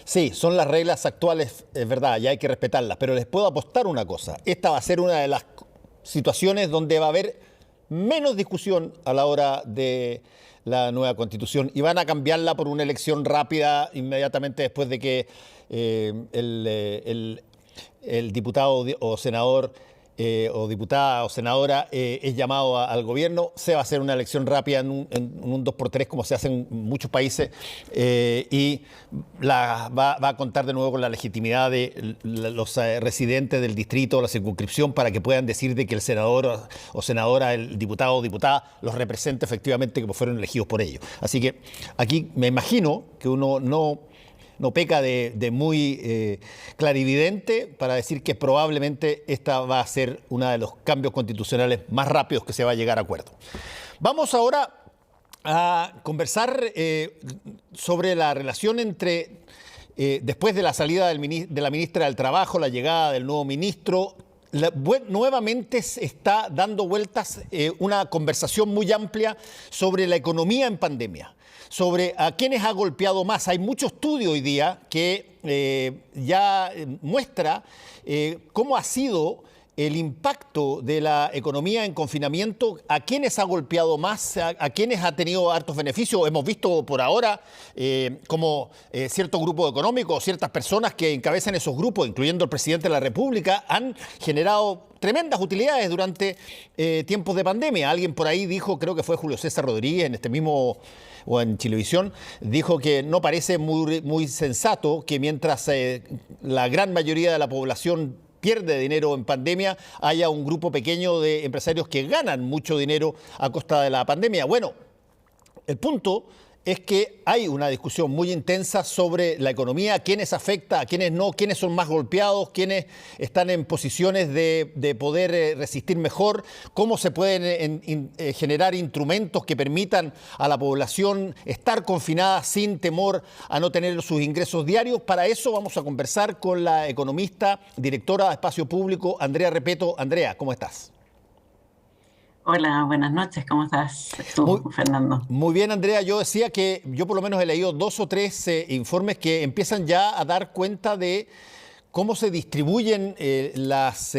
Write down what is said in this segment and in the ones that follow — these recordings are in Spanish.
Sí, son las reglas actuales, es verdad, y hay que respetarlas, pero les puedo apostar una cosa. Esta va a ser una de las situaciones donde va a haber menos discusión a la hora de la nueva constitución y van a cambiarla por una elección rápida inmediatamente después de que el diputado o senador o diputada o senadora es llamado al gobierno. Se va a hacer una elección rápida en un 2x3 como se hace en muchos países y va a contar de nuevo con la legitimidad de los residentes del distrito o la circunscripción para que puedan decir de que el senador o senadora, el diputado o diputada los represente efectivamente que fueron elegidos por ellos. Así que aquí me imagino que uno no peca de muy clarividente para decir que probablemente esta va a ser uno de los cambios constitucionales más rápidos que se va a llegar a acuerdo. Vamos ahora a conversar sobre la relación entre, después de la salida de la ministra del Trabajo, la llegada del nuevo ministro. Nuevamente se está dando vueltas una conversación muy amplia sobre la economía en pandemia, sobre a quiénes ha golpeado más. Hay mucho estudio hoy día que ya muestra cómo ha sido el impacto de la economía en confinamiento, a quiénes ha golpeado más, a quiénes ha tenido hartos beneficios. Hemos visto por ahora como cierto grupo económico, ciertas personas que encabezan esos grupos, incluyendo el presidente de la República, han generado tremendas utilidades durante tiempos de pandemia. Alguien por ahí dijo, creo que fue Julio César Rodríguez, en este mismo o en Chilevisión, dijo que no parece muy sensato que mientras la gran mayoría de la población pierde dinero en pandemia, haya un grupo pequeño de empresarios que ganan mucho dinero a costa de la pandemia. Bueno, el punto es que hay una discusión muy intensa sobre la economía, quiénes afecta, a quiénes no, quiénes son más golpeados, quiénes están en posiciones de poder resistir mejor, cómo se pueden generar instrumentos que permitan a la población estar confinada sin temor a no tener sus ingresos diarios. Para eso vamos a conversar con la economista, directora de Espacio Público, Andrea Repeto. Andrea, ¿cómo estás? Hola, buenas noches, ¿cómo estás Muy, tú, Fernando? muy bien, Andrea. Yo decía que yo por lo menos he leído 2 o 3 informes que empiezan ya a dar cuenta de cómo se distribuyen las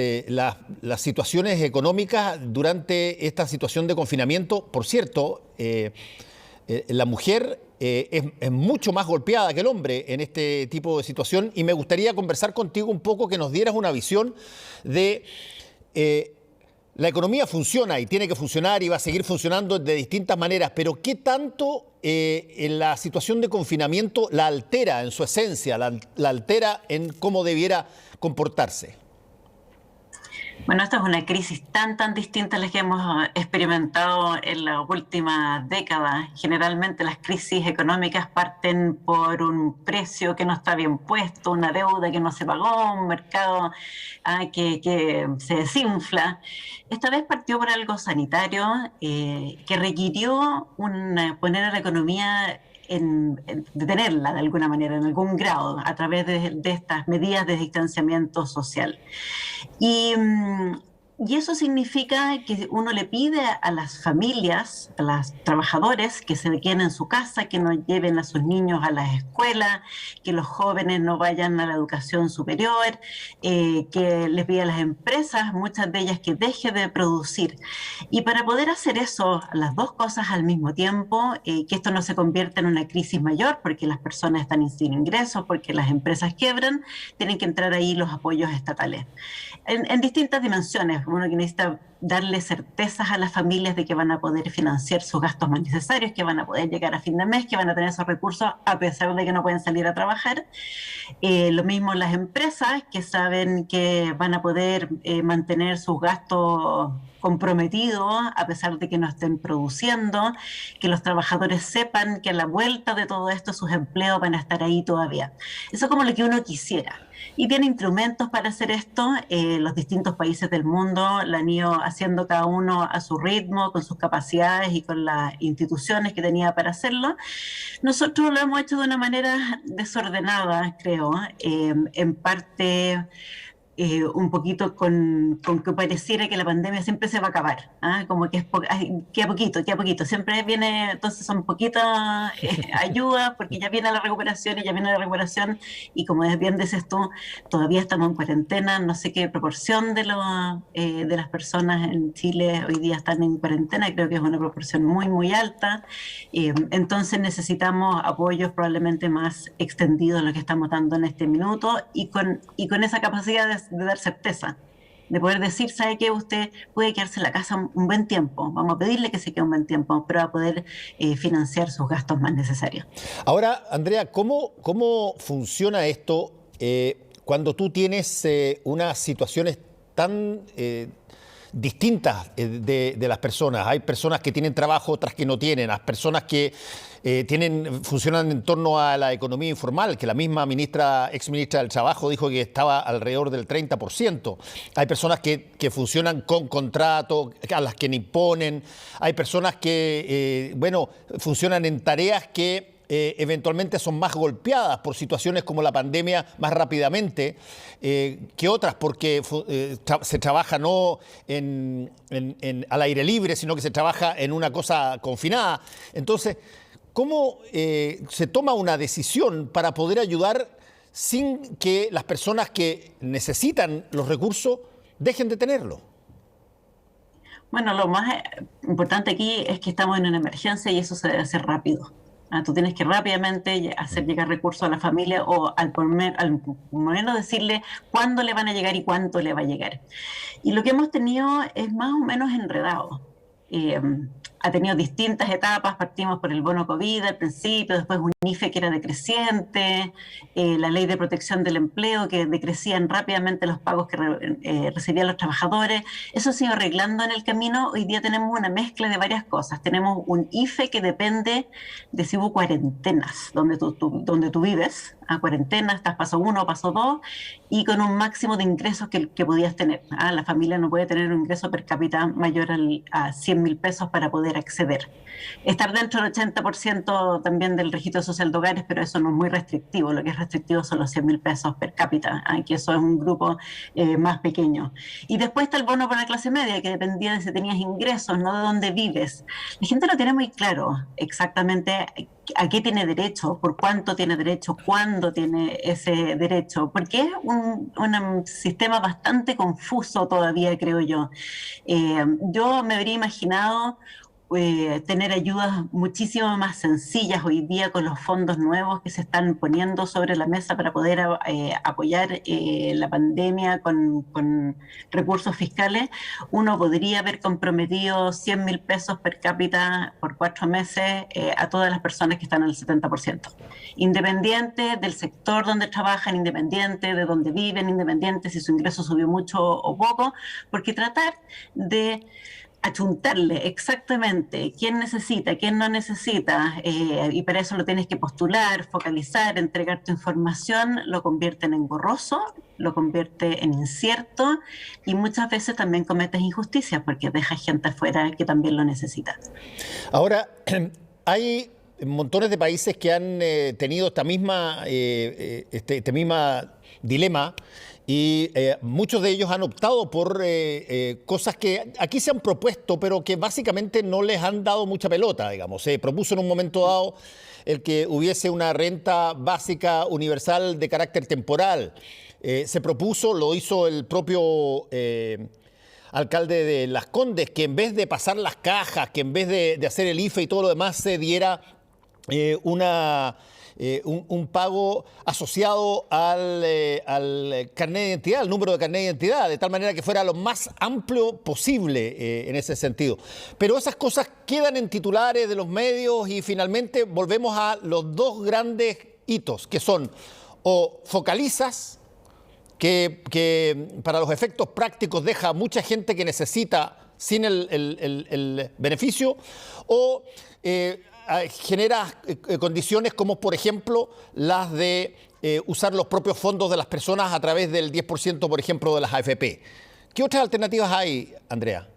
situaciones económicas durante esta situación de confinamiento. Por cierto, la mujer es mucho más golpeada que el hombre en este tipo de situación y me gustaría conversar contigo un poco, que nos dieras una visión de... la economía funciona y tiene que funcionar y va a seguir funcionando de distintas maneras, pero ¿qué tanto en la situación de confinamiento la altera en su esencia, la altera en cómo debiera comportarse? Bueno, esta es una crisis tan distinta a las que hemos experimentado en las últimas décadas. Generalmente las crisis económicas parten por un precio que no está bien puesto, una deuda que no se pagó, un mercado que se desinfla. Esta vez partió por algo sanitario que requirió poner a la economía detenerla de alguna manera, en algún grado, a través de estas medidas de distanciamiento social. Y, y eso significa que uno le pide a las familias, a los trabajadores, que se queden en su casa, que no lleven a sus niños a las escuelas, que los jóvenes no vayan a la educación superior, que les pide a las empresas, muchas de ellas, que dejen de producir. Y para poder hacer eso, las dos cosas al mismo tiempo, que esto no se convierta en una crisis mayor, porque las personas están sin ingresos, porque las empresas quiebran, tienen que entrar ahí los apoyos estatales. En distintas dimensiones. Uno que necesita darle certezas a las familias de que van a poder financiar sus gastos más necesarios, que van a poder llegar a fin de mes, que van a tener esos recursos a pesar de que no pueden salir a trabajar. Lo mismo las empresas, que saben que van a poder mantener sus gastos comprometidos a pesar de que no estén produciendo, que los trabajadores sepan que a la vuelta de todo esto sus empleos van a estar ahí todavía. Eso es como lo que uno quisiera. Y tiene instrumentos para hacer esto. Los distintos países del mundo lo han ido haciendo cada uno a su ritmo, con sus capacidades y con las instituciones que tenía para hacerlo. Nosotros lo hemos hecho de una manera desordenada, creo, en parte un poquito con que pareciera que la pandemia siempre se va a acabar, ¿ah? Como que queda poquito, siempre viene, entonces son poquitas ayudas porque ya viene la recuperación y ya viene la recuperación y como bien dices tú, todavía estamos en cuarentena, no sé qué proporción de las personas en Chile hoy día están en cuarentena, creo que es una proporción muy, muy alta, entonces necesitamos apoyos probablemente más extendidos a lo que estamos dando en este minuto y con esa capacidad de dar certeza, de poder decir, ¿sabe qué? Usted puede quedarse en la casa un buen tiempo, vamos a pedirle que se quede un buen tiempo, pero va a poder financiar sus gastos más necesarios. Ahora, Andrea, ¿cómo funciona esto cuando tú tienes unas situaciones tan distintas de las personas? Hay personas que tienen trabajo, otras que no tienen, hay personas que funcionan en torno a la economía informal, que la misma ex ministra del Trabajo dijo que estaba alrededor del 30%. Hay personas que funcionan con contrato, a las que ni imponen. Hay personas que, funcionan en tareas que eventualmente son más golpeadas por situaciones como la pandemia más rápidamente que otras, porque se trabaja no al aire libre, sino que se trabaja en una cosa confinada. Entonces, ¿cómo se toma una decisión para poder ayudar sin que las personas que necesitan los recursos dejen de tenerlos? Bueno, lo más importante aquí es que estamos en una emergencia y eso se debe hacer rápido. Tú tienes que rápidamente hacer llegar recursos a la familia o al menos decirle cuándo le van a llegar y cuánto le va a llegar. Y lo que hemos tenido es más o menos enredado. Ha tenido distintas etapas, partimos por el bono COVID al principio, después un IFE que era decreciente, la ley de protección del empleo que decrecían rápidamente los pagos que recibían los trabajadores. Eso se ha ido arreglando en el camino. Hoy día tenemos una mezcla de varias cosas. Tenemos un IFE que depende de si hubo cuarentenas, donde tú vives, a cuarentena, estás paso 1 o paso 2, y con un máximo de ingresos que podías tener. La familia no puede tener un ingreso per cápita mayor a 100.000 pesos para poder acceder. Estar dentro del 80% también del registro social de hogares, pero eso no es muy restrictivo. Lo que es restrictivo son los 100.000 pesos per cápita, que eso es un grupo más pequeño. Y después está el bono para la clase media, que dependía de si tenías ingresos, no de dónde vives. La gente no tiene muy claro exactamente a qué tiene derecho, por cuánto tiene derecho, cuándo tiene ese derecho, porque es un sistema bastante confuso todavía, creo yo. Yo me habría imaginado tener ayudas muchísimo más sencillas hoy día con los fondos nuevos que se están poniendo sobre la mesa para poder apoyar la pandemia con recursos fiscales. Uno podría haber comprometido 100.000 pesos per cápita por 4 meses a todas las personas que están al 70%. Independiente del sector donde trabajan, independiente de dónde viven, independiente si su ingreso subió mucho o poco, porque tratar de achuntarle exactamente quién necesita, quién no necesita, y para eso lo tienes que postular, focalizar, entregar tu información, lo convierte en engorroso, lo convierte en incierto y muchas veces también cometes injusticias porque dejas gente afuera que también lo necesita. Ahora, hay montones de países que han tenido esta misma dilema. Y muchos de ellos han optado por cosas que aquí se han propuesto, pero que básicamente no les han dado mucha pelota, digamos. Se propuso en un momento dado el que hubiese una renta básica universal de carácter temporal. Se propuso, lo hizo el propio alcalde de Las Condes, que en vez de pasar las cajas, que en vez de hacer el IFE y todo lo demás, se diera un pago asociado al carnet de identidad, al número de carnet de identidad, de tal manera que fuera lo más amplio posible en ese sentido. Pero esas cosas quedan en titulares de los medios y finalmente volvemos a los dos grandes hitos, que son o focalizas, que para los efectos prácticos deja a mucha gente que necesita sin el beneficio, o genera condiciones como, por ejemplo, las de usar los propios fondos de las personas a través del 10%, por ejemplo, de las AFP. ¿Qué otras alternativas hay, Andrea?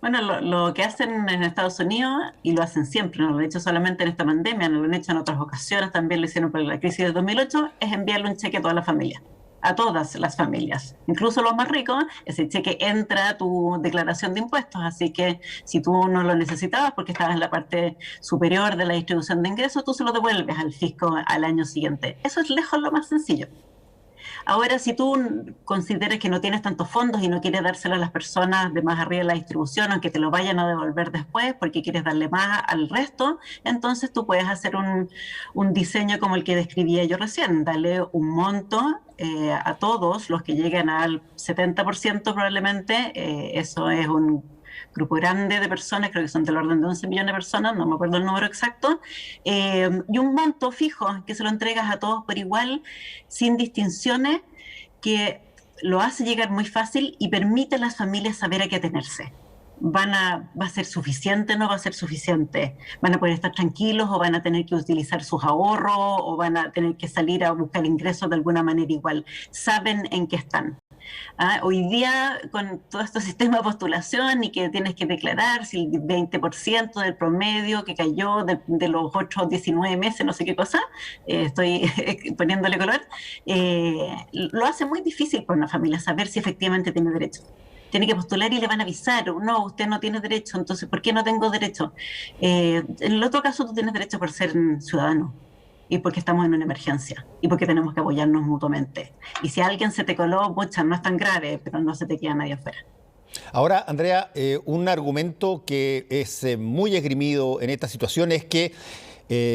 Bueno, lo que hacen en Estados Unidos, y lo hacen siempre, no lo han hecho solamente en esta pandemia, no lo han hecho en otras ocasiones, también lo hicieron por la crisis del 2008, es enviarle un cheque a toda la familia. a todas las familias, incluso los más ricos. Ese cheque entra a tu declaración de impuestos, así que si tú no lo necesitabas porque estabas en la parte superior de la distribución de ingresos, tú se lo devuelves al fisco al año siguiente. Eso es lejos lo más sencillo. Ahora, si tú consideras que no tienes tantos fondos y no quieres dárselo a las personas de más arriba de la distribución, aunque te lo vayan a devolver después porque quieres darle más al resto, entonces tú puedes hacer un diseño como el que describía yo recién, darle un monto a todos los que lleguen al 70% probablemente. Eso es un grupo grande de personas, creo que son del orden de 11 millones de personas, no me acuerdo el número exacto, y un monto fijo que se lo entregas a todos por igual, sin distinciones, que lo hace llegar muy fácil y permite a las familias saber a qué atenerse. ¿Va a ser suficiente o no va a ser suficiente? ¿Van a poder estar tranquilos o van a tener que utilizar sus ahorros o van a tener que salir a buscar ingresos de alguna manera igual? Saben en qué están. Hoy día, con todo este sistema de postulación y que tienes que declarar si el 20% del promedio que cayó de los 8 o 19 meses, no sé qué cosa, estoy poniéndole color, lo hace muy difícil para una familia saber si efectivamente tiene derecho. Tiene que postular y le van a avisar, no, usted no tiene derecho, entonces, ¿por qué no tengo derecho? En el otro caso, tú tienes derecho por ser ciudadano y porque estamos en una emergencia y porque tenemos que apoyarnos mutuamente. Y si alguien se te coló, pucha, no es tan grave, pero no se te queda nadie afuera. Ahora, Andrea, un argumento que es muy esgrimido en esta situación es que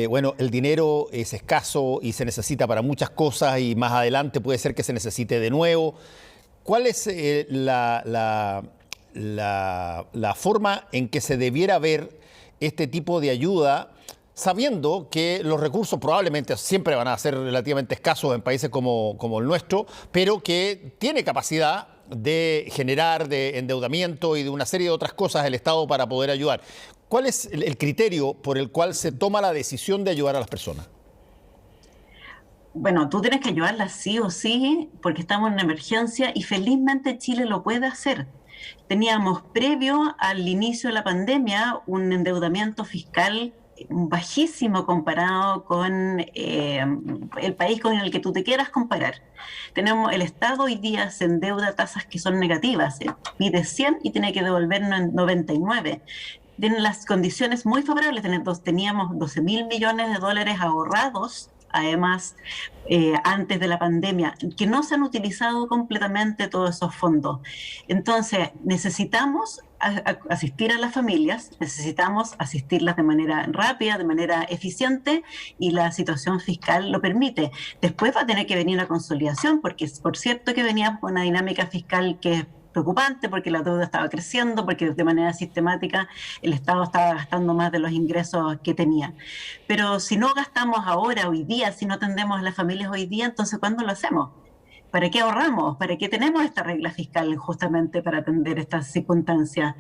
bueno, el dinero es escaso y se necesita para muchas cosas y más adelante puede ser que se necesite de nuevo. ¿Cuál es la forma en que se debiera ver este tipo de ayuda, sabiendo que los recursos probablemente siempre van a ser relativamente escasos en países como el nuestro, pero que tiene capacidad de generar de endeudamiento y de una serie de otras cosas el Estado para poder ayudar? ¿Cuál es el criterio por el cual se toma la decisión de ayudar a las personas? Bueno, tú tienes que ayudarlas sí o sí, porque estamos en una emergencia y felizmente Chile lo puede hacer. Teníamos previo al inicio de la pandemia un endeudamiento fiscal bajísimo comparado con el país con el que tú te quieras comparar. El Estado hoy día se endeuda a tasas que son negativas, pide 100 y tiene que devolvernos 99. Tienen las condiciones muy favorables, teníamos 12.000 millones de dólares ahorrados, además, antes de la pandemia, que no se han utilizado completamente todos esos fondos. Entonces, necesitamos asistir a las familias, necesitamos asistirlas de manera rápida, de manera eficiente, y la situación fiscal lo permite. Después va a tener que venir la consolidación, porque es por cierto que veníamos con una dinámica fiscal que es preocupante porque la deuda estaba creciendo, porque de manera sistemática el Estado estaba gastando más de los ingresos que tenía. Pero si no gastamos ahora, hoy día, si no atendemos a las familias hoy día, entonces ¿cuándo lo hacemos? ¿Para qué ahorramos? ¿Para qué tenemos esta regla fiscal justamente para atender estas circunstancias?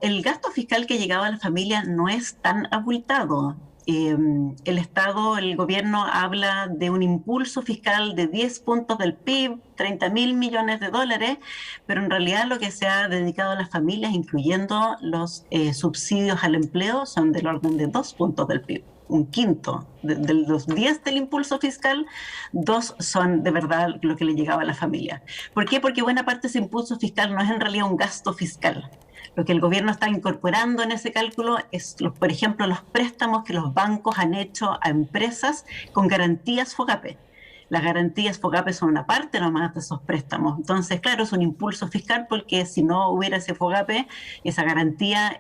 El gasto fiscal que llegaba a la familia no es tan abultado. El Estado, el gobierno habla de un impulso fiscal de 10 puntos del PIB, 30.000 millones de dólares, pero en realidad lo que se ha dedicado a las familias, incluyendo los subsidios al empleo, son del orden de 2 puntos del PIB. Un quinto de los 10 del impulso fiscal, 2 son de verdad lo que le llegaba a la familia. ¿Por qué? Porque buena parte de ese impulso fiscal no es en realidad un gasto fiscal. Lo que el gobierno está incorporando en ese cálculo es, por ejemplo, los préstamos que los bancos han hecho a empresas con garantías FOGAPE. Las garantías FOGAPE son una parte nomás de esos préstamos. Entonces, claro, es un impulso fiscal porque si no hubiera ese FOGAPE, esa garantía,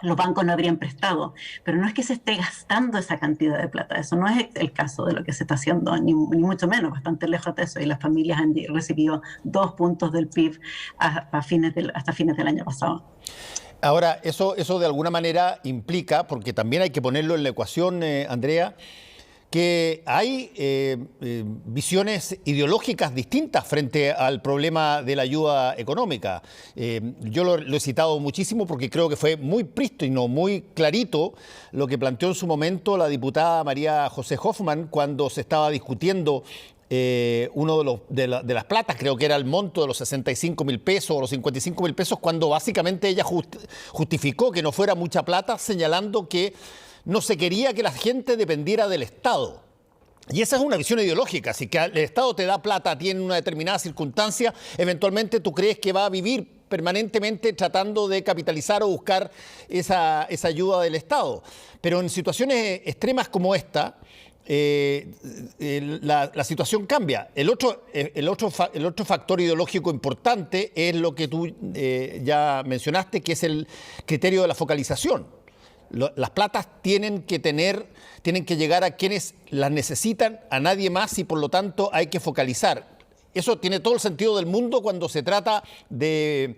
los bancos no habrían prestado. Pero no es que se esté gastando esa cantidad de plata. Eso no es el caso de lo que se está haciendo, ni mucho menos, bastante lejos de eso. Y las familias han recibido 2 puntos del PIB hasta fines del año pasado. Ahora, eso de alguna manera implica, porque también hay que ponerlo en la ecuación, Andrea, que hay visiones ideológicas distintas frente al problema de la ayuda económica. Yo lo he citado muchísimo porque creo que fue muy prístino, muy clarito lo que planteó en su momento la diputada María José Hoffman cuando se estaba discutiendo uno de las platas, creo que era el monto de los 65.000 pesos o los 55.000 pesos, cuando básicamente ella justificó que no fuera mucha plata, señalando que no se quería que la gente dependiera del Estado. Y esa es una visión ideológica. Si que el Estado te da plata, tiene una determinada circunstancia, eventualmente tú crees que va a vivir permanentemente tratando de capitalizar o buscar esa ayuda del Estado. Pero en situaciones extremas como esta, la situación cambia. El otro factor ideológico importante es lo que tú ya mencionaste, que es el criterio de la focalización. Las platas tienen que llegar a quienes las necesitan, a nadie más, y por lo tanto hay que focalizar. Eso tiene todo el sentido del mundo cuando se trata de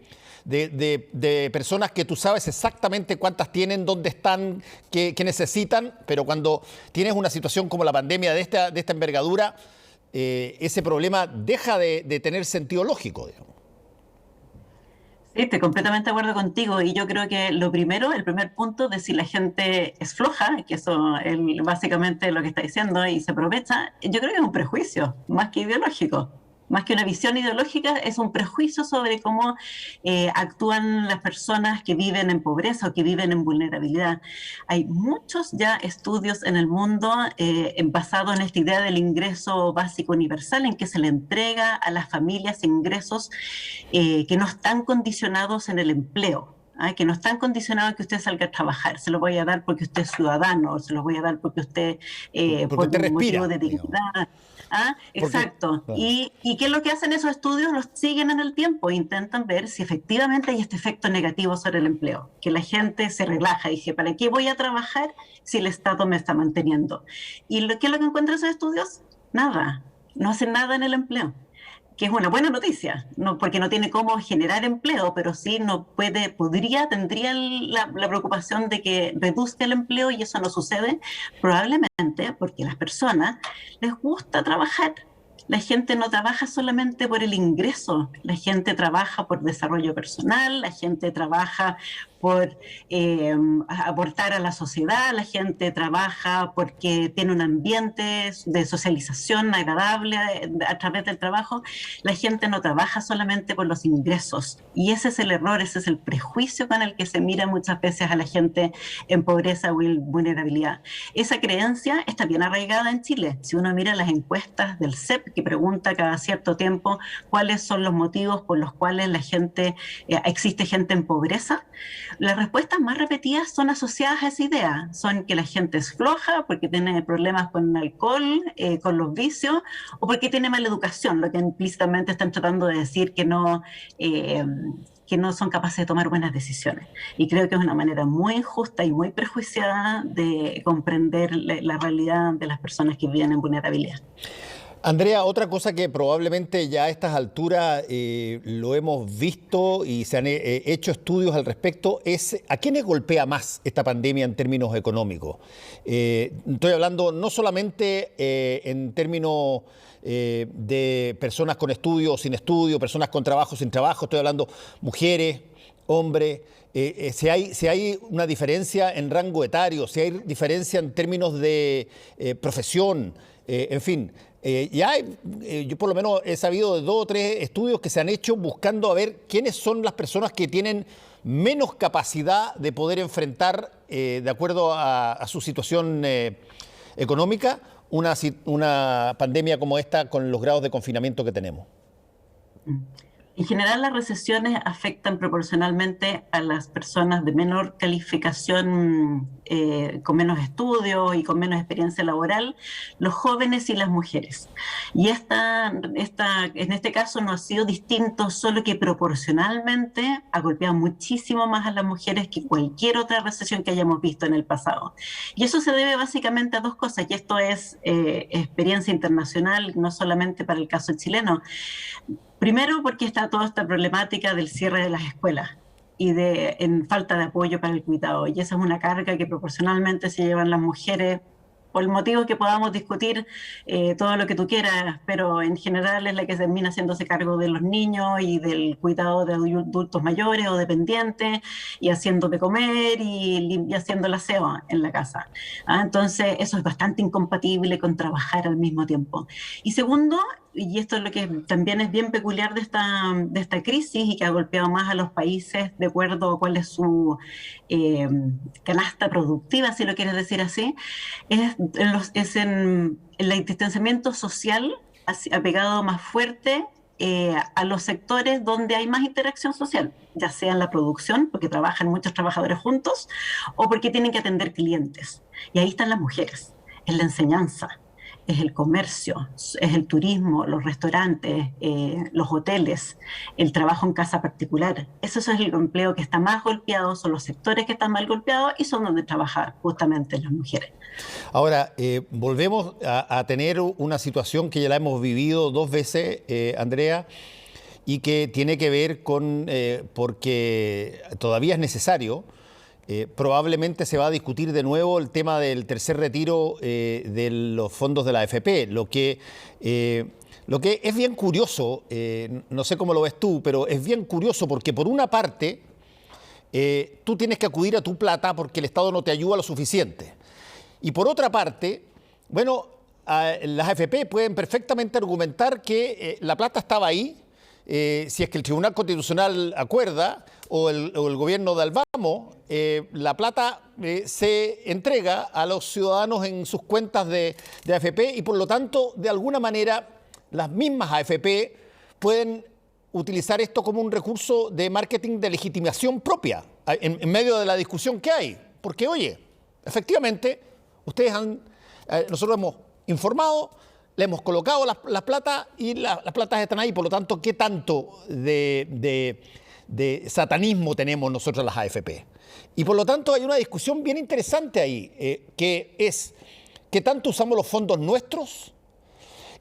personas que tú sabes exactamente cuántas tienen, dónde están, qué necesitan, pero cuando tienes una situación como la pandemia de esta envergadura, ese problema deja de tener sentido lógico, digamos. Sí, estoy completamente de acuerdo contigo y yo creo que el primer punto de si la gente es floja, que eso es básicamente lo que está diciendo y se aprovecha, yo creo que es un prejuicio, más que ideológico. Más que una visión ideológica, es un prejuicio sobre cómo actúan las personas que viven en pobreza o que viven en vulnerabilidad. Hay muchos ya estudios en el mundo basados en esta idea del ingreso básico universal, en que se le entrega a las familias ingresos que no están condicionados en el empleo. Que no están condicionados a que usted salga a trabajar, se los voy a dar porque usted es ciudadano, se los voy a dar porque usted, porque por un motivo de digamos. dignidad. Exacto. Claro. ¿Y qué es lo que hacen esos estudios? Los siguen en el tiempo, intentan ver si efectivamente hay este efecto negativo sobre el empleo, que la gente se relaja y dice, ¿para qué voy a trabajar si el Estado me está manteniendo? ¿Y qué es lo que encuentran esos estudios? Nada, no hacen nada en el empleo, que es una buena noticia, no, porque no tiene cómo generar empleo, pero sí tendría la preocupación de que reduzca el empleo, y eso no sucede probablemente porque a las personas les gusta trabajar. La gente no trabaja solamente por el ingreso, la gente trabaja por desarrollo personal, la gente trabaja por aportar a la sociedad, la gente trabaja porque tiene un ambiente de socialización agradable a través del trabajo. La gente no trabaja solamente por los ingresos, y ese es el error, ese es el prejuicio con el que se mira muchas veces a la gente en pobreza o en vulnerabilidad. Esa creencia está bien arraigada en Chile. Si uno mira las encuestas del CEP, que pregunta cada cierto tiempo cuáles son los motivos por los cuales existe gente en pobreza, las respuestas más repetidas son asociadas a esa idea. Son que la gente es floja porque tiene problemas con el alcohol, con los vicios, o porque tiene mala educación, lo que implícitamente están tratando de decir que no son capaces de tomar buenas decisiones. Y creo que es una manera muy injusta y muy prejuiciada de comprender la realidad de las personas que viven en vulnerabilidad. Andrea, otra cosa que probablemente ya a estas alturas lo hemos visto y se han hecho estudios al respecto es ¿a quiénes golpea más esta pandemia en términos económicos? Estoy hablando no solamente en términos de personas con estudio o sin estudio, personas con trabajo o sin trabajo, estoy hablando mujeres, hombres. Si hay una diferencia en rango etario, si hay diferencia en términos de profesión, en fin. Yo por lo menos he sabido de 2 o 3 estudios que se han hecho buscando a ver quiénes son las personas que tienen menos capacidad de poder enfrentar, de acuerdo a su situación económica, una pandemia como esta con los grados de confinamiento que tenemos. En general, las recesiones afectan proporcionalmente a las personas de menor calificación, con menos estudios y con menos experiencia laboral, los jóvenes y las mujeres. Y en este caso no ha sido distinto, solo que proporcionalmente ha golpeado muchísimo más a las mujeres que cualquier otra recesión que hayamos visto en el pasado. Y eso se debe básicamente a 2 cosas, y esto es experiencia internacional, no solamente para el caso chileno. Primero, porque está toda esta problemática del cierre de las escuelas y en falta de apoyo para el cuidado. Y esa es una carga que proporcionalmente se llevan las mujeres, por el motivo que podamos discutir todo lo que tú quieras, pero en general es la que termina haciéndose cargo de los niños y del cuidado de adultos mayores o dependientes, y haciendo de comer y haciendo el aseo en la casa. Entonces eso es bastante incompatible con trabajar al mismo tiempo. Y segundo, y esto es lo que también es bien peculiar de esta crisis y que ha golpeado más a los países de acuerdo a cuál es su eh, canasta productiva, si lo quieres decir así, en el distanciamiento social ha pegado más fuerte a los sectores donde hay más interacción social, ya sea en la producción, porque trabajan muchos trabajadores juntos, o porque tienen que atender clientes. Y ahí están las mujeres, en la enseñanza, es el comercio, es el turismo, los restaurantes, los hoteles, el trabajo en casa particular. Eso es el empleo que está más golpeado, son los sectores que están más golpeados y son donde trabajan justamente las mujeres. Ahora, volvemos a tener una situación que ya la hemos vivido 2 veces, Andrea, y que tiene que ver con, porque todavía es necesario, probablemente se va a discutir de nuevo el tema del tercer retiro de los fondos de la AFP, lo que es bien curioso, no sé cómo lo ves tú, pero es bien curioso porque por una parte tú tienes que acudir a tu plata porque el Estado no te ayuda lo suficiente. Y por otra parte, bueno, las AFP pueden perfectamente argumentar que la plata estaba ahí, si es que el Tribunal Constitucional acuerda o el gobierno de Albamo, la plata se entrega a los ciudadanos en sus cuentas de AFP y por lo tanto, de alguna manera, las mismas AFP pueden utilizar esto como un recurso de marketing de legitimación propia en medio de la discusión que hay. Porque, oye, efectivamente, nosotros hemos informado, le hemos colocado las platas y las platas están ahí. Por lo tanto, ¿qué tanto de satanismo tenemos nosotros las AFP? Y por lo tanto hay una discusión bien interesante ahí, que es qué tanto usamos los fondos nuestros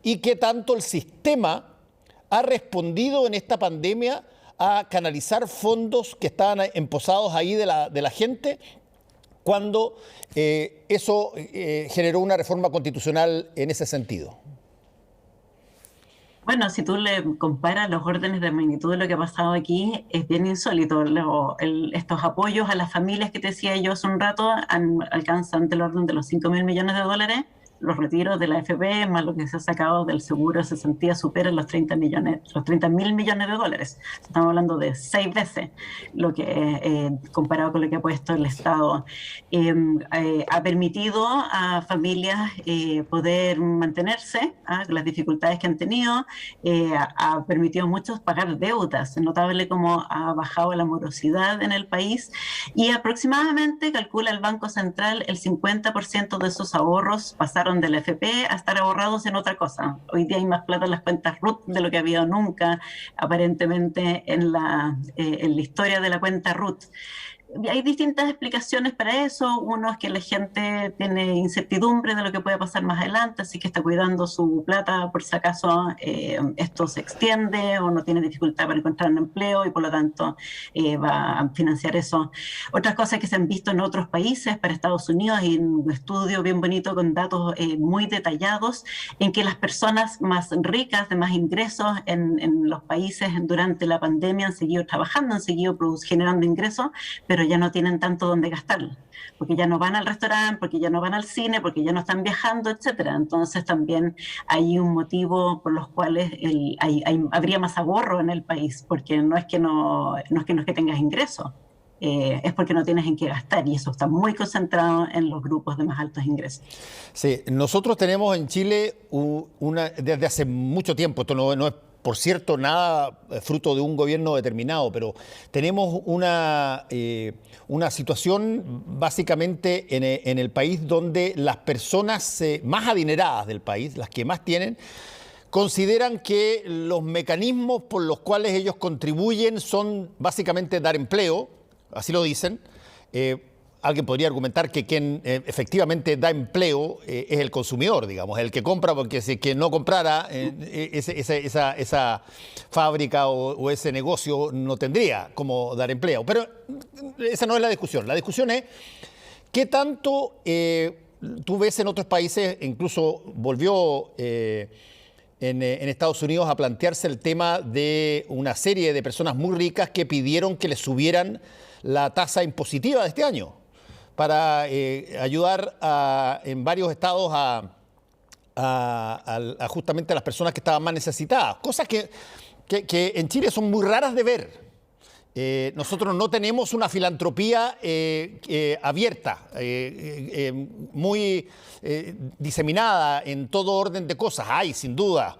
y qué tanto el sistema ha respondido en esta pandemia a canalizar fondos que estaban emposados ahí de la gente cuando eso generó una reforma constitucional en ese sentido. Bueno, si tú le comparas los órdenes de magnitud de lo que ha pasado aquí, es bien insólito. Estos apoyos a las familias que te decía yo hace un rato alcanzan del orden de los 5.000 millones de dólares. Los retiros de la AFP, más lo que se ha sacado del seguro de cesantía, superan los 30.000 millones de dólares. Estamos hablando de 6 veces lo que, comparado con lo que ha puesto el Estado. Ha permitido a familias poder mantenerse, con las dificultades que han tenido, ha permitido a muchos pagar deudas. Es notable cómo ha bajado la morosidad en el país y aproximadamente, calcula el Banco Central, el 50% de esos ahorros pasaron de la FP a estar ahorrados en otra cosa. Hoy día hay más plata en las cuentas RUT de lo que ha habido nunca, aparentemente, en la historia de la cuenta RUT. Hay distintas explicaciones para eso. Uno es que la gente tiene incertidumbre de lo que puede pasar más adelante, así que está cuidando su plata por si acaso esto se extiende o no tiene dificultad para encontrar un empleo y por lo tanto va a financiar eso. Otras cosas que se han visto en otros países, para Estados Unidos, hay un estudio bien bonito con datos muy detallados en que las personas más ricas, de más ingresos en los países durante la pandemia han seguido trabajando, han seguido generando ingresos, pero ya no tienen tanto donde gastarlo, porque ya no van al restaurante, porque ya no van al cine, porque ya no están viajando, etcétera. Entonces también hay un motivo por los cuales habría más ahorro en el país, porque no es que tengas ingresos, es porque no tienes en qué gastar, y eso está muy concentrado en los grupos de más altos ingresos. Sí, nosotros tenemos en Chile desde hace mucho tiempo, esto no es, por cierto, nada fruto de un gobierno determinado, pero tenemos una situación básicamente en el país donde las personas más adineradas del país, las que más tienen, consideran que los mecanismos por los cuales ellos contribuyen son básicamente dar empleo, así lo dicen. Alguien podría argumentar que quien efectivamente da empleo es el consumidor, digamos, el que compra, porque si que no comprara esa fábrica o ese negocio no tendría cómo dar empleo. Pero esa no es la discusión. La discusión es qué tanto tú ves en otros países, incluso volvió en Estados Unidos a plantearse el tema de una serie de personas muy ricas que pidieron que les subieran la tasa impositiva de este año, para ayudar en varios estados a a justamente a las personas que estaban más necesitadas, cosas que en Chile son muy raras de ver. Nosotros no tenemos una filantropía abierta, muy diseminada en todo orden de cosas. Hay, sin duda.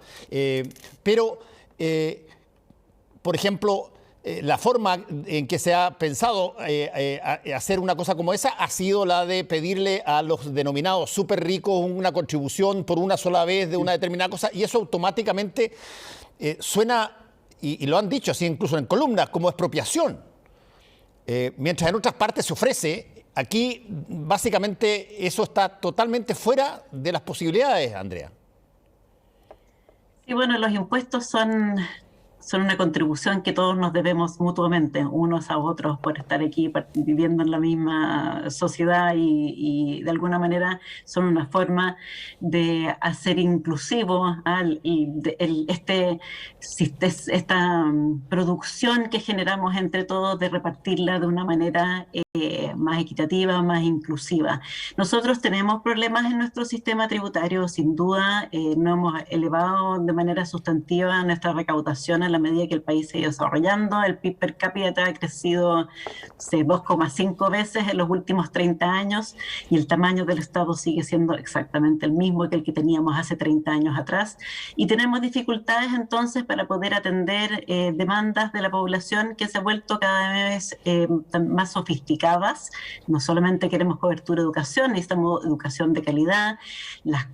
Pero, por ejemplo, la forma en que se ha pensado hacer una cosa como esa ha sido la de pedirle a los denominados súper ricos una contribución por una sola vez de una determinada cosa, y eso automáticamente suena, y lo han dicho así incluso en columnas, como expropiación. Mientras en otras partes se ofrece, aquí básicamente eso está totalmente fuera de las posibilidades, Andrea. Sí, bueno, los impuestos son una contribución que todos nos debemos mutuamente, unos a otros, por estar aquí viviendo en la misma sociedad y de alguna manera son una forma de hacer inclusivo esta producción que generamos entre todos, de repartirla de una manera más equitativa, más inclusiva. Nosotros tenemos problemas en nuestro sistema tributario, sin duda. No hemos elevado de manera sustantiva nuestra recaudación a la medida que el país se ha ido desarrollando. El PIB per cápita ha crecido 2,5 veces en los últimos 30 años y el tamaño del Estado sigue siendo exactamente el mismo que el que teníamos hace 30 años atrás. Y tenemos dificultades entonces para poder atender demandas de la población que se ha vuelto cada vez más sofisticadas. No solamente queremos cobertura de educación, necesitamos educación de calidad, las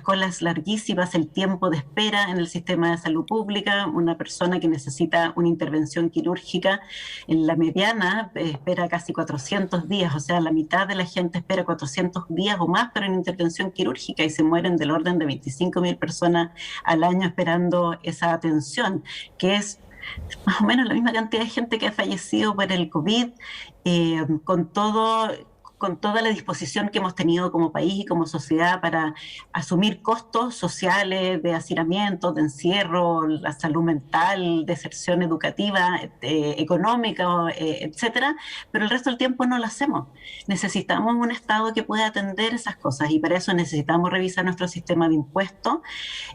colas larguísimas, el tiempo de espera en el sistema de salud pública. Una persona que necesita una intervención quirúrgica en la mediana espera casi 400 días, o sea, la mitad de la gente espera 400 días o más para una intervención quirúrgica, y se mueren del orden de 25.000 personas al año esperando esa atención, que es más o menos la misma cantidad de gente que ha fallecido por el COVID, con toda la disposición que hemos tenido como país y como sociedad para asumir costos sociales de hacinamiento, de encierro, la salud mental, deserción educativa, económica, etcétera, pero el resto del tiempo no lo hacemos. Necesitamos un Estado que pueda atender esas cosas, y para eso necesitamos revisar nuestro sistema de impuestos.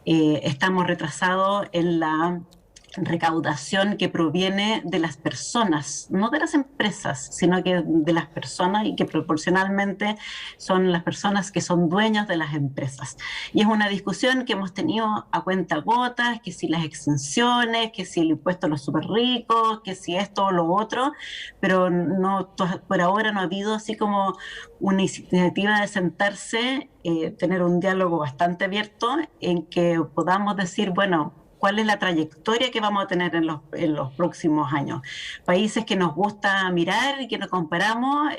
Estamos retrasados en la recaudación que proviene de las personas, no de las empresas, sino que de las personas, y que proporcionalmente son las personas que son dueños de las empresas. Y es una discusión que hemos tenido a cuentagotas, que si las exenciones, que si el impuesto a los súper ricos, que si esto o lo otro, pero no, por ahora no ha habido así como una iniciativa de sentarse, tener un diálogo bastante abierto en que podamos decir, bueno, cuál es la trayectoria que vamos a tener en los próximos años. Países que nos gusta mirar y que nos comparamos,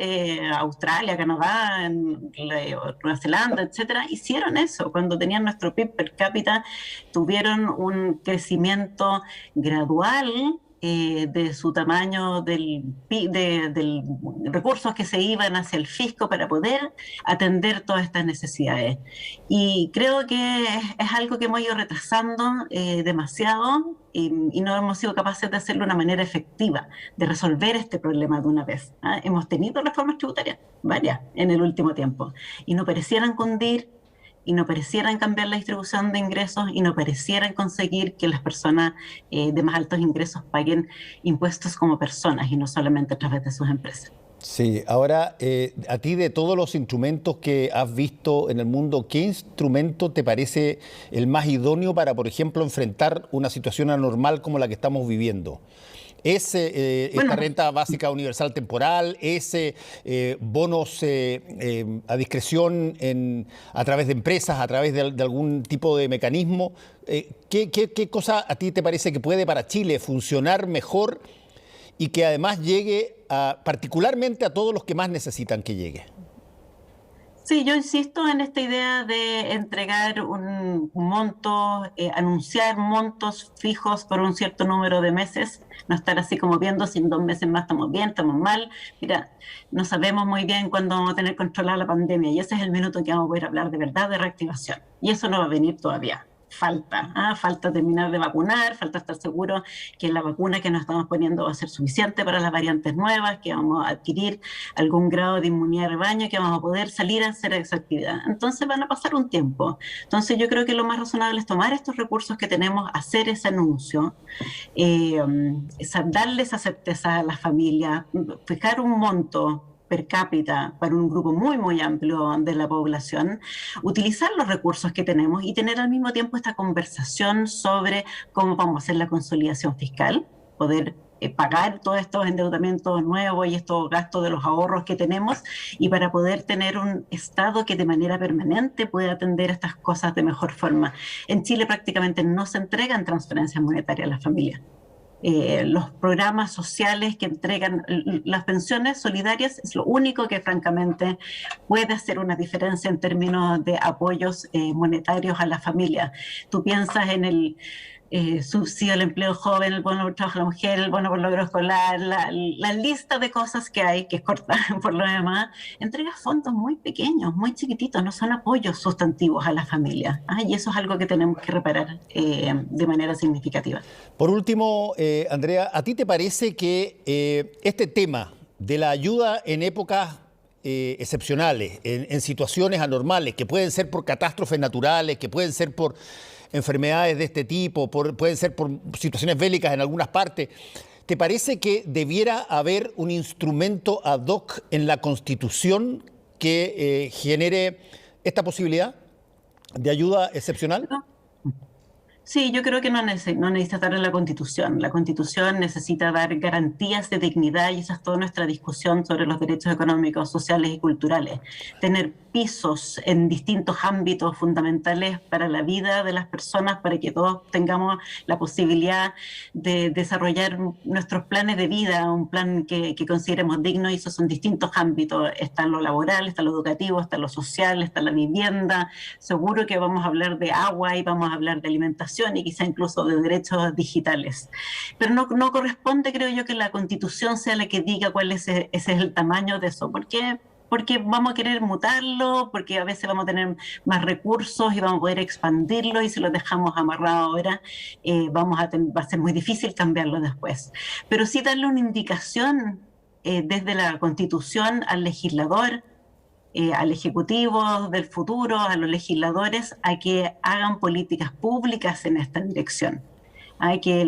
Australia, Canadá, Nueva Zelanda, etcétera, hicieron eso. Cuando tenían nuestro PIB per cápita, tuvieron un crecimiento gradual de su tamaño, de recursos que se iban hacia el fisco para poder atender todas estas necesidades. Y creo que es algo que hemos ido retrasando demasiado, y no hemos sido capaces de hacerlo de una manera efectiva, de resolver este problema de una vez. Hemos tenido reformas tributarias, varias, en el último tiempo, y no parecieran cundir, y no parecieran cambiar la distribución de ingresos, y no parecieran conseguir que las personas de más altos ingresos paguen impuestos como personas y no solamente a través de sus empresas. Sí, ahora, a ti, de todos los instrumentos que has visto en el mundo, ¿qué instrumento te parece el más idóneo para, por ejemplo, enfrentar una situación anormal como la que estamos viviendo? ¿Es esta renta básica universal temporal? ¿Es bonos a discreción a través de empresas, a través de algún tipo de mecanismo? ¿Qué cosa a ti te parece que puede para Chile funcionar mejor y que además llegue particularmente a todos los que más necesitan que llegue? Sí, yo insisto en esta idea de entregar un monto, anunciar montos fijos por un cierto número de meses, no estar así como viendo si en 2 meses más estamos bien, estamos mal. Mira, no sabemos muy bien cuándo vamos a tener controlada la pandemia, y ese es el minuto en que vamos a poder hablar de verdad de reactivación, y eso no va a venir todavía. falta terminar de vacunar, falta estar seguro que la vacuna que nos estamos poniendo va a ser suficiente para las variantes nuevas, que vamos a adquirir algún grado de inmunidad de rebaño, que vamos a poder salir a hacer esa actividad. Entonces van a pasar un tiempo. Entonces yo creo que lo más razonable es tomar estos recursos que tenemos, hacer ese anuncio, darle esa certeza a las familias, fijar un monto per cápita para un grupo muy, muy amplio de la población, utilizar los recursos que tenemos y tener al mismo tiempo esta conversación sobre cómo vamos a hacer la consolidación fiscal, poder pagar todos estos endeudamientos nuevos y estos gastos de los ahorros que tenemos, y para poder tener un Estado que de manera permanente pueda atender estas cosas de mejor forma. En Chile prácticamente no se entregan transferencias monetarias a las familias. Los programas sociales que entregan las pensiones solidarias es lo único que francamente puede hacer una diferencia en términos de apoyos monetarios a las familias. Tú piensas en el subsidio al empleo joven, el bono por trabajo de la mujer, el bono por logro escolar, la lista de cosas que hay, que es corta por lo demás, entrega fondos muy pequeños, muy chiquititos, no son apoyos sustantivos a las familias. Y eso es algo que tenemos que reparar de manera significativa. Por último, Andrea, ¿a ti te parece que este tema de la ayuda en épocas excepcionales, en situaciones anormales, que pueden ser por catástrofes naturales, que pueden ser por enfermedades de este tipo, pueden ser por situaciones bélicas en algunas partes, ¿te parece que debiera haber un instrumento ad hoc en la Constitución que genere esta posibilidad de ayuda excepcional? No. Sí, yo creo que no necesita estar en la Constitución. La Constitución necesita dar garantías de dignidad, y esa es toda nuestra discusión sobre los derechos económicos, sociales y culturales. Tener pisos en distintos ámbitos fundamentales para la vida de las personas, para que todos tengamos la posibilidad de desarrollar nuestros planes de vida, un plan que consideremos digno, y esos son distintos ámbitos. Está lo laboral, está lo educativo, está lo social, está la vivienda. Seguro que vamos a hablar de agua y vamos a hablar de alimentación y quizá incluso de derechos digitales. Pero no corresponde, creo yo, que la Constitución sea la que diga cuál ese es el tamaño de eso. ¿Por qué? Porque vamos a querer mutarlo, porque a veces vamos a tener más recursos y vamos a poder expandirlo, y si lo dejamos amarrado ahora, va a ser muy difícil cambiarlo después. Pero sí darle una indicación desde la Constitución al legislador, al Ejecutivo del futuro, a los legisladores, a que hagan políticas públicas en esta dirección. Hay que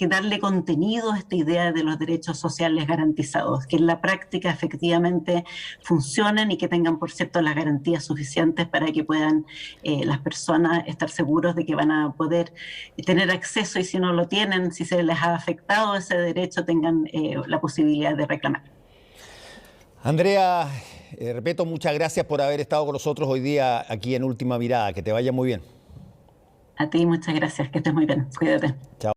darle contenido a esta idea de los derechos sociales garantizados, que en la práctica efectivamente funcionen y que tengan, por cierto, las garantías suficientes para que puedan las personas estar seguros de que van a poder tener acceso, y si no lo tienen, si se les ha afectado ese derecho, tengan la posibilidad de reclamar. Andrea, repito, muchas gracias por haber estado con nosotros hoy día aquí en Última Mirada. Que te vaya muy bien. A ti, muchas gracias. Que estés muy bien. Cuídate. Chao.